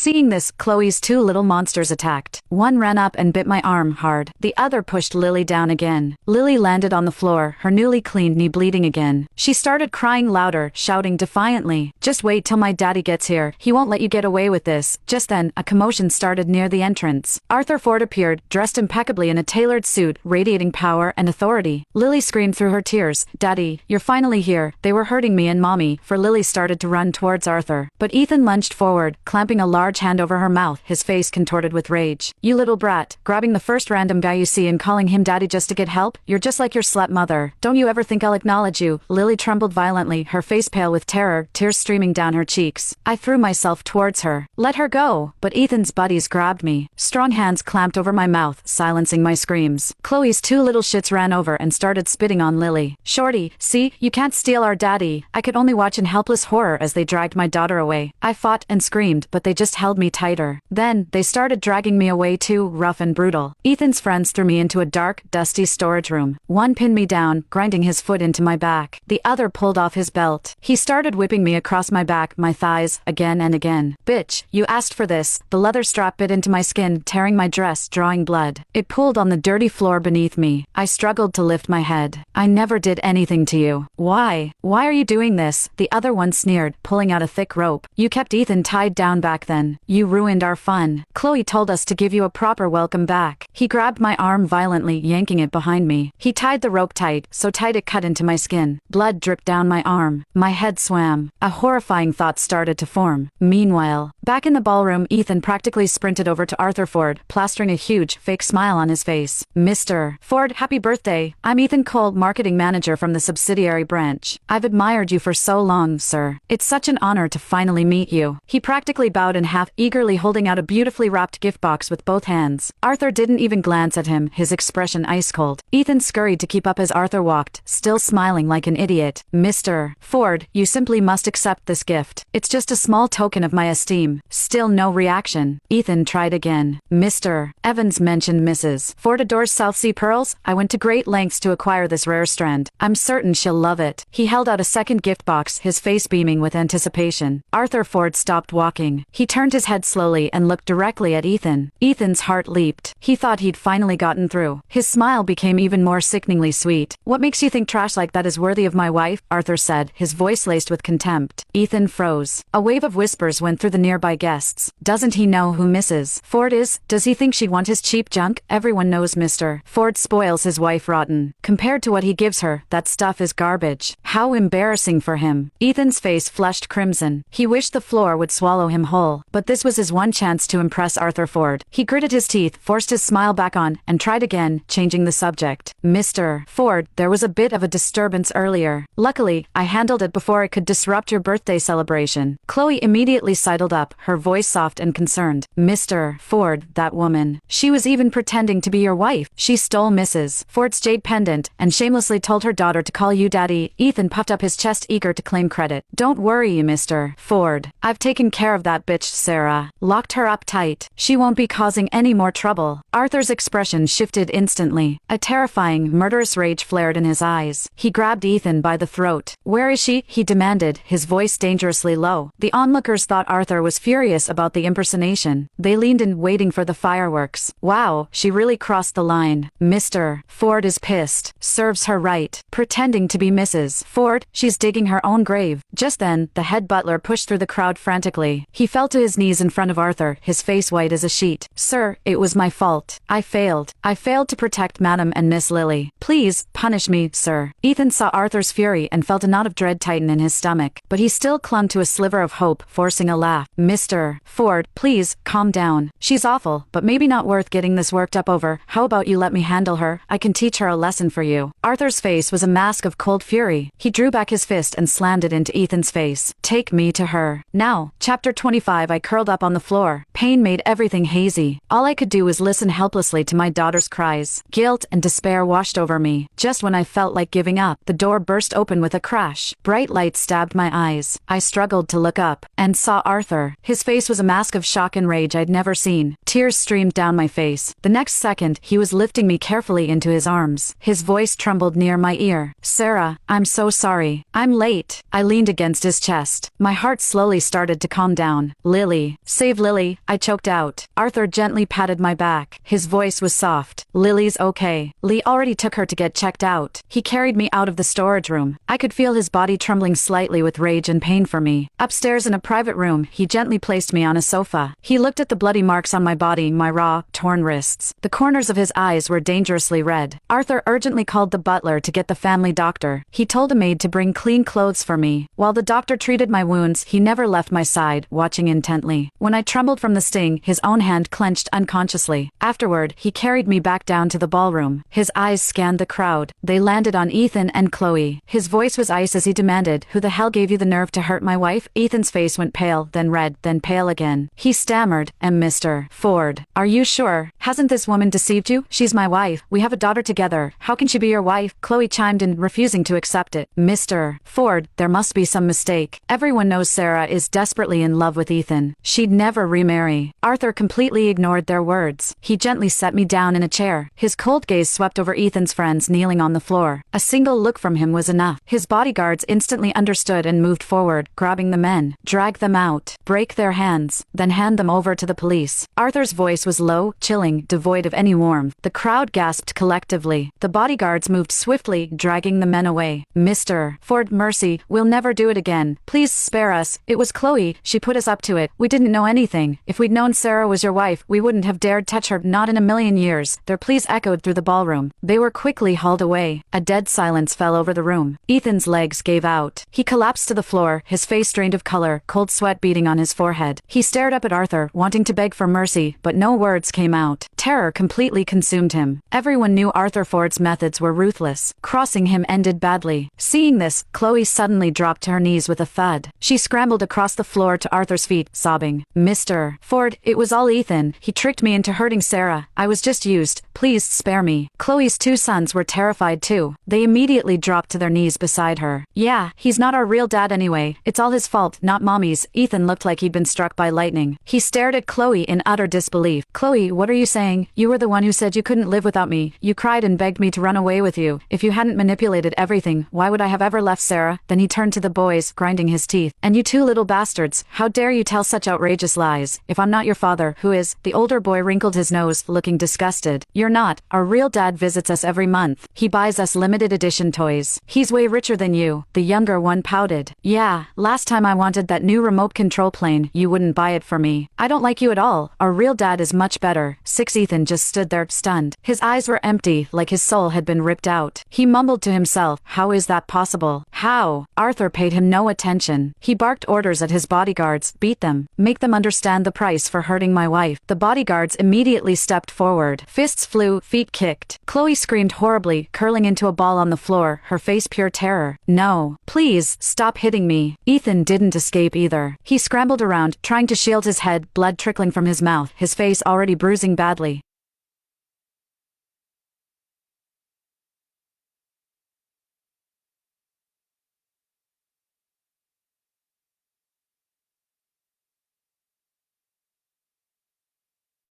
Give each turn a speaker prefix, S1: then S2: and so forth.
S1: Seeing this, Chloe's two little monsters attacked. One ran up and bit my arm hard. The other pushed Lily down again. Lily landed on the floor, her newly cleaned knee bleeding again. She started crying louder, shouting defiantly, "Just wait till my daddy gets here. He won't let you get away with this." Just then, a commotion started near the entrance. Arthur Ford appeared, dressed impeccably in a tailored suit, radiating power and authority. Lily screamed through her tears, "Daddy, you're finally here. They were hurting me and Mommy." For Lily started to run towards Arthur. But Ethan lunged forward, clamping a large hand over her mouth, his face contorted with rage. "You little brat, grabbing the first random guy you see and calling him daddy just to get help? You're just like your slut mother. Don't you ever think I'll acknowledge you?" Lily trembled violently, her face pale with terror, tears streaming down her cheeks. I threw myself towards her. "Let her go!" But Ethan's buddies grabbed me. Strong hands clamped over my mouth, silencing my screams. Chloe's two little shits ran over and started spitting on Lily. "Shorty, see, you can't steal our daddy." I could only watch in helpless horror as they dragged my daughter away. I fought and screamed, but they just held me tighter. Then, they started dragging me away too, rough and brutal. Ethan's friends threw me into a dark, dusty storage room. One pinned me down, grinding his foot into my back. The other pulled off his belt. He started whipping me across my back, my thighs, again and again. "Bitch, you asked for this." The leather strap bit into my skin, tearing my dress, drawing blood. It pooled on the dirty floor beneath me. I struggled to lift my head. "I never did anything to you." "Why? Why are you doing this?" The other one sneered, pulling out a thick rope. "You kept Ethan tied down back then. You ruined our fun. Chloe told us to give you a proper welcome back." He grabbed my arm violently, yanking it behind me. He tied the rope tight, so tight it cut into my skin. Blood dripped down my arm. My head swam. A horrifying thought started to form. Meanwhile, back in the ballroom, Ethan practically sprinted over to Arthur Ford, plastering a huge, fake smile on his face. "Mr. Ford, happy birthday. I'm Ethan Cole, marketing manager from the subsidiary branch. I've admired you for so long, sir. It's such an honor to finally meet you." He practically bowed in half, eagerly holding out a beautifully wrapped gift box with both hands. Arthur didn't even glance at him, his expression ice cold. Ethan scurried to keep up as Arthur walked, still smiling like an idiot. "Mr. Ford, you simply must accept this gift. It's just a small token of my esteem." Still no reaction. Ethan tried again. "Mr. Evans mentioned Mrs. Ford adores South Sea pearls. I went to great lengths to acquire this rare strand. I'm certain she'll love it." He held out a second gift box, his face beaming with anticipation. Arthur Ford stopped walking. He turned his head slowly and looked directly at Ethan. Ethan's heart leaped. He thought he'd finally gotten through. His smile became even more sickeningly sweet. "What makes you think trash like that is worthy of my wife?" Arthur said, his voice laced with contempt. Ethan froze. A wave of whispers went through the nearby guests. "Doesn't he know who Mrs. Ford is? Does he think she'd want his cheap junk? Everyone knows Mr. Ford spoils his wife rotten. Compared to what he gives her, that stuff is garbage. How embarrassing for him." Ethan's face flushed crimson. He wished the floor would swallow him whole, but this was his one chance to impress Arthur Ford. He gritted his teeth, forced his smile back on, and tried again, changing the subject. "Mr. Ford, there was a bit of a disturbance earlier. Luckily, I handled it before it could disrupt your birthday celebration." Chloe immediately sidled up, her voice soft and concerned. "Mr. Ford, that woman. She was even pretending to be your wife. She stole Mrs. Ford's jade pendant, and shamelessly told her daughter to call you daddy." Ethan puffed up his chest, eager to claim credit. "Don't worry, Mr. Ford. I've taken care of that bitch, Sarah. Locked her up tight. She won't be causing any more trouble." Arthur's expression shifted instantly. A terrifying, murderous rage flared in his eyes. He grabbed Ethan by the throat. "Where is she?" he demanded, his voice dangerously low. The onlookers thought Arthur was furious about the impersonation. They leaned in, waiting for the fireworks. "Wow, she really crossed the line. Mr. Ford is pissed. Serves her right. Pretending to be Mrs. Ford, she's digging her own grave." Just then, the head butler pushed through the crowd frantically. He fell to his knees in front of Arthur, his face white as a sheet. "Sir, it was my fault. I failed. I failed to protect Madam and Miss Lily. Please, punish me, sir." Ethan saw Arthur's fury and felt a knot of dread tighten in his stomach, but he still clung to a sliver of hope, forcing a laugh. "Mr. Ford, please, calm down. She's awful, but maybe not worth getting this worked up over. How about you let me handle her? I can teach her a lesson for you." Arthur's face was a mask of cold fury. He drew back his fist and slammed it into Ethan's face. "Take me to her." Now, Chapter 25. I curled up on the floor, pain made everything hazy. All I could do was listen helplessly to my daughter's cries. Guilt and despair washed over me. Just when I felt like giving up, the door burst open with a crash. Bright light stabbed my eyes. I struggled to look up, and saw Arthur. His face was a mask of shock and rage I'd never seen. Tears streamed down my face. The next second, he was lifting me carefully into his arms. His voice trembled near my ear. "Sarah, I'm so sorry. I'm late." I leaned against his chest. My heart slowly started to calm down. "Lily. Save Lily," I choked out. Arthur gently patted my back. His voice was soft. "Lily's okay. Lee already took her to get checked out." He carried me out of the storage room. I could feel his body trembling slightly with rage and pain for me. Upstairs in a private room, he gently placed me on a sofa. He looked at the bloody marks on my body, my raw, torn wrists. The corners of his eyes were dangerously red. Arthur urgently called the butler to get the family doctor. He told a maid to bring clean clothes for me. While the doctor treated my wounds, he never left my side, watching intently. When I trembled from the sting, his own hand clenched unconsciously. Afterward, he carried me back down to the ballroom. His eyes scanned the crowd. They landed on Ethan and Chloe. His voice was ice as he demanded, "Who the hell gave you the nerve to hurt my wife?" Ethan's face went pale, then red, then pale again. He stammered, "Mr. Ford, are you sure? Hasn't this woman deceived you? She's my wife. We have a daughter together. How can she be your wife?" Chloe chimed in, refusing to accept it. "Mr. Ford, there must be some mistake. Everyone knows Sarah is desperately in love with Ethan. She'd never remarry." Arthur completely ignored their words. He gently set me down in a chair. His cold gaze swept over Ethan's friends kneeling on the floor. A single look from him was enough. His bodyguards instantly understood and moved forward, grabbing the men. "Drag them out. Break their hands. Then hand them over to the police." Arthur's voice was low, chilling, devoid of any warmth. The crowd gasped collectively. The bodyguards moved swiftly, dragging the men away. "Mr. Ford, mercy, we'll never do it again. Please spare us. It was Chloe. She put us up to it. We didn't know anything. If we'd known Sarah was your wife, we wouldn't have dared touch her, not in a million years." Their pleas echoed through the ballroom. They were quickly hauled away. A dead silence fell over the room. Ethan's legs gave out. He collapsed to the floor, his face drained of color, cold sweat beading on his forehead. He stared up at Arthur, wanting to beg for mercy, but no words came out. Terror completely consumed him. Everyone knew Arthur Ford's methods were ruthless. Crossing him ended badly. Seeing this, Chloe suddenly dropped to her knees with a thud. She scrambled across the floor to Arthur's feet, sobbing. "Mr. Ford, it was all Ethan. He tricked me into hurting Sarah. I was just used. Please spare me." Chloe's two sons were terrified too. They immediately dropped to their knees beside her. "Yeah, he's not our real dad anyway. It's all his fault, not Mommy's." Ethan looked like he'd been struck by lightning. He stared at Chloe in utter disbelief. "Chloe, what are you saying? You were the one who said you couldn't live without me. You cried and begged me to run away with you. If you hadn't manipulated everything, why would I have ever left Sarah?" Then he turned to the boys, grinding his teeth. "And you two little bastards, how dare you tell such outrageous lies? If I'm not your father, who is?" The older boy wrinkled his nose, looking disgusted. "You're not. Our real dad visits us every month. He buys us limited edition toys. He's way richer than you." The younger one pouted. "Yeah, last time I wanted that new remote control plane, you wouldn't buy it for me. I don't like you at all. Our real dad is much better." Ethan just stood there, stunned. His eyes were empty, like his soul had been ripped out. He mumbled to himself, "How is that possible? How?" Arthur paid him no attention. He barked orders at his bodyguards. "Beat them. Make them understand the price for hurting my wife." The bodyguards immediately stepped forward. Fists flew, feet kicked. Chloe screamed horribly, curling into a ball on the floor, her face pure terror. "No. Please, stop hitting me." Ethan didn't escape either. He scrambled around, trying to shield his head, blood trickling from his mouth, his face already bruising badly.